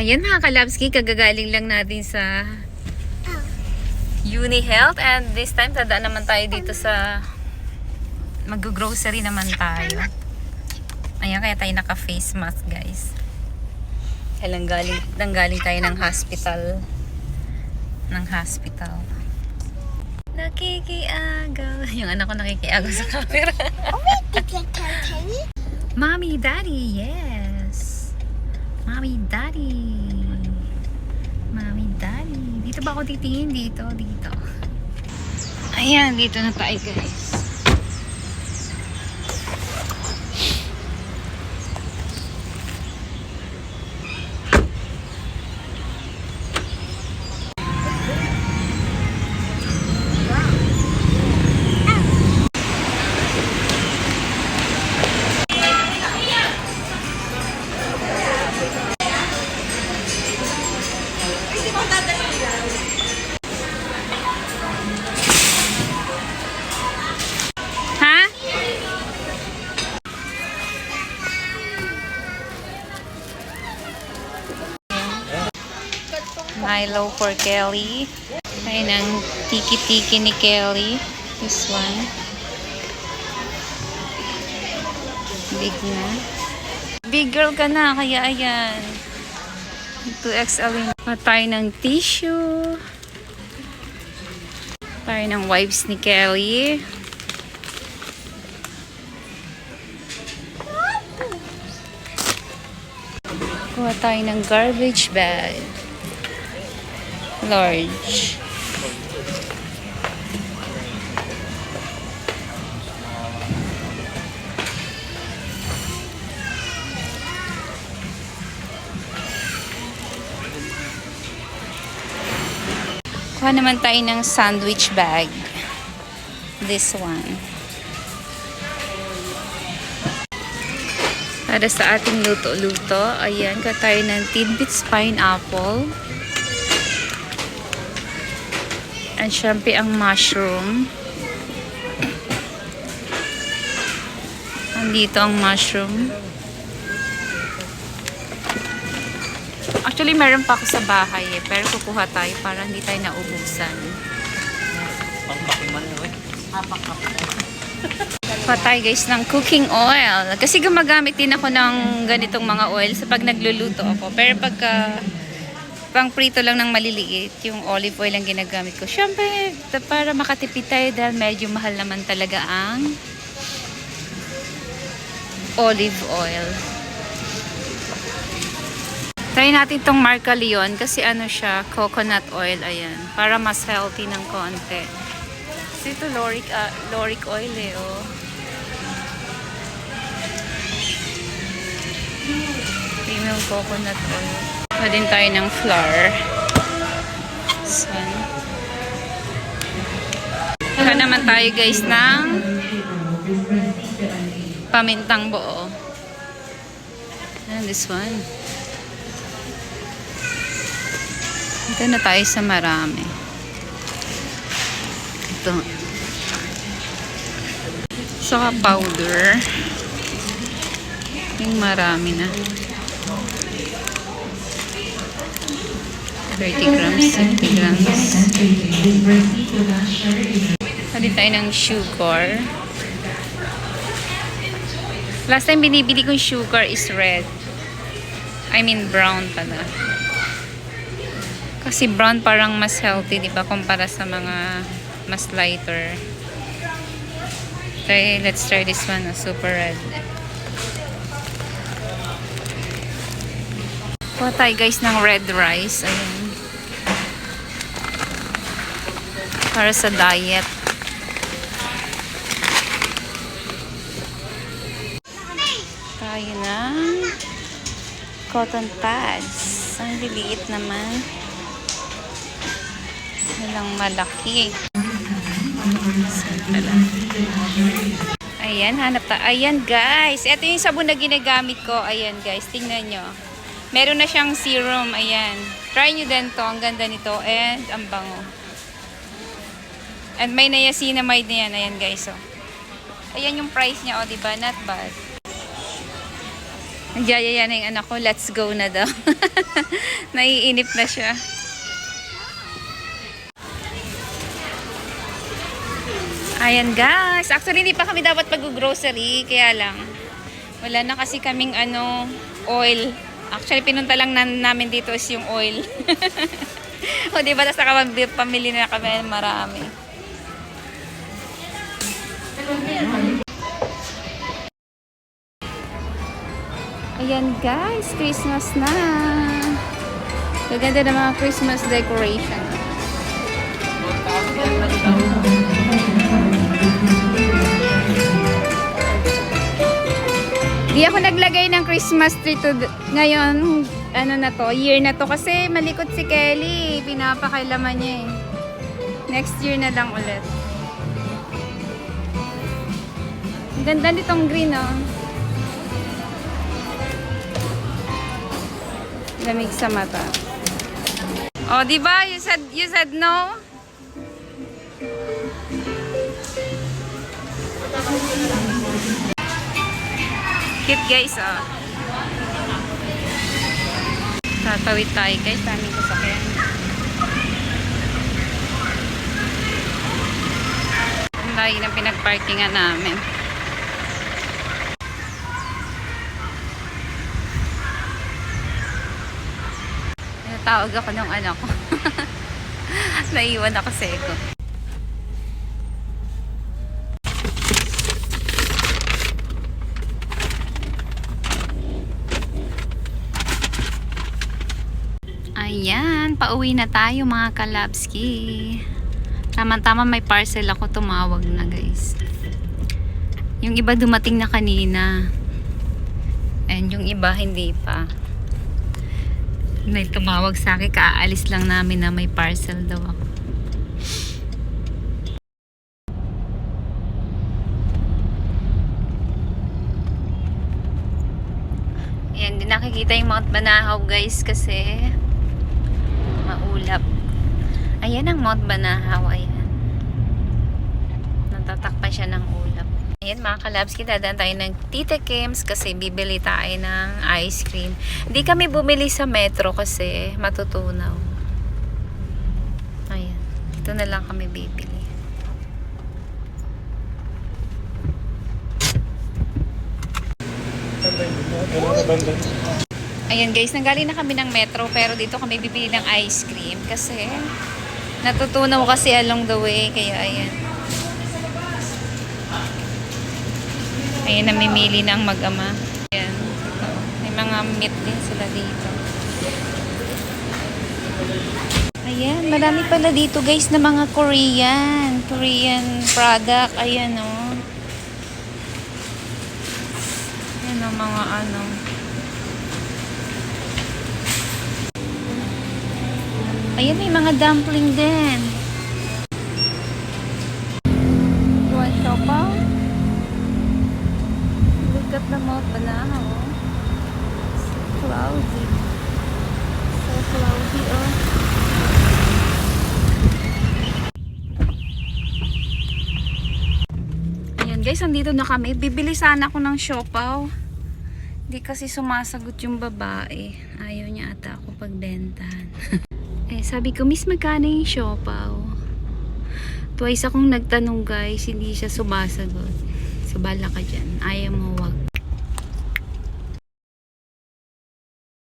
Ayan mga kalabski, kagagaling lang natin sa Uni Health and this time tadaan naman tayo dito sa mag-grocery naman tayo. Ayan, kaya tayo naka-face mask guys. Kaya galing tayo ng hospital. Nakikiagaw. Yung anak ko nakikiagaw sa camera. Mommy, Daddy, yes. Mommy, Daddy. Mommy, Daddy. Dito ba ako titingin? Dito. Ayan, dito na tayo guys. Milo for Kelly. Ayan ang tiki-tiki ni Kelly. This one. Big na. Big girl ka na, kaya ayan. 2XL yun. Tayo ng tissue. Tayo ng wipes ni Kelly. Kuha tayo ng garbage bag. Large. Kuha naman tayo ng sandwich bag. This one. Para sa ating luto-luto, ayan, kuha tayo ng tidbits pineapple. And syempre ang mushroom. Andito ang mushroom. Actually, meron pa ako sa bahay eh. Pero kukuha tayo para hindi tayo naubusan. Kuha tayo guys ng cooking oil. Kasi gumagamit din ako ng ganitong mga oil sa pag nagluluto ako. Pero pagka pang prito lang ng maliliit, yung olive oil ang ginagamit ko. Siyempre, para makatipid tayo dahil medyo mahal naman talaga ang olive oil. Try natin tong Marca Leon kasi ano siya, coconut oil, ayan. Para mas healthy ng konti. Kasi ito lauric oil eh, oh. Premium coconut oil. Din tayo ng flour. So, saka naman tayo guys ng pamintang buo. And this one. Ito na tayo sa marami. Ito. Saka powder. Yung marami na. 30 grams, 70 grams. Pwede tayo ng sugar. Last time binibili kong sugar is red. I mean brown pala. Kasi brown parang mas healthy, di ba? Kumpara sa mga mas lighter. Okay, let's try this one, super red. Kuha tayo guys ng red rice. Ayan. Para sa diet. Tayo ng cotton pads. Ang liliit naman. Walang malaki. Ayan, hanap tayo. Ayan guys. Ito yung sabon na ginagamit ko. Ayan guys, tingnan nyo. Meron na siyang serum. Ayan. Try nyo din to. Ang ganda nito. And ang bango. And may niacinamide na yan. Ayan guys. Oh. Ayan yung price niya. O, diba? Not bad. Nagyayaya na yung anak ko, let's go na daw. Naiinip na siya. Ayan guys, actually hindi pa kami dapat mag-grocery, kaya lang wala na kasi kaming oil. Actually pinunta lang namin dito is yung oil. O diba, tapos nakapamili na kami marami. Ayan guys, Christmas na. Gaganda ng mga Christmas decoration. Di ako naglagay ng Christmas tree ngayon, year na to. Kasi malikot si Kelly. Pinapakailaman niya eh. Next year na lang ulit. Ang ganda nitong green oh. Lamig sa mata. Oh, di ba? You said no? Cute guys, oh. Tatawid tayo guys, daming sasakyan. Ang layo ng pinagparkingan namin. Tawag ako ng anak ko. Naiwan ako sa eko. Ayan, pauwi na tayo mga kalabski. Tama-tama may parcel ako, tumawag na guys. Yung iba dumating na kanina. And yung iba hindi pa. May tumawag sa akin, kaalis lang namin na may parcel daw ako. Ayan, di nakikita yung Mount Banahaw guys kasi maulap. Ayan ang Mount Banahaw, ayan. Natatakpan siya ng ulap. Ayan mga kalabski, dadaan tayo ng Tita Kim's kasi bibili tayo ng ice cream. Hindi kami bumili sa metro kasi matutunaw. Ayan, dito na lang kami bibili. Ayan guys, nanggaling na kami ng metro pero dito kami bibili ng ice cream kasi natutunaw kasi along the way, kaya ayan. Ayan, namimili ng mag-ama. Ayan. May mga meat din sila dito. Ayan, marami pala dito guys na mga Korean product. Ayan o. Ayan o, mga ano. Ayan, may mga dumpling din. One siopaw. Look at the Mount Banahaw. So cloudy. So cloudy, oh. Ayan guys, andito na kami. Bibili sana ako ng siopaw. Hindi kasi sumasagot yung babae. Ayaw niya ata ako pagbentahan. Eh, sabi ko, miss, magkano yung siopaw? Twice akong nagtanong guys, hindi siya sumasagot. So, bala ka dyan. Ayaw mo, wag.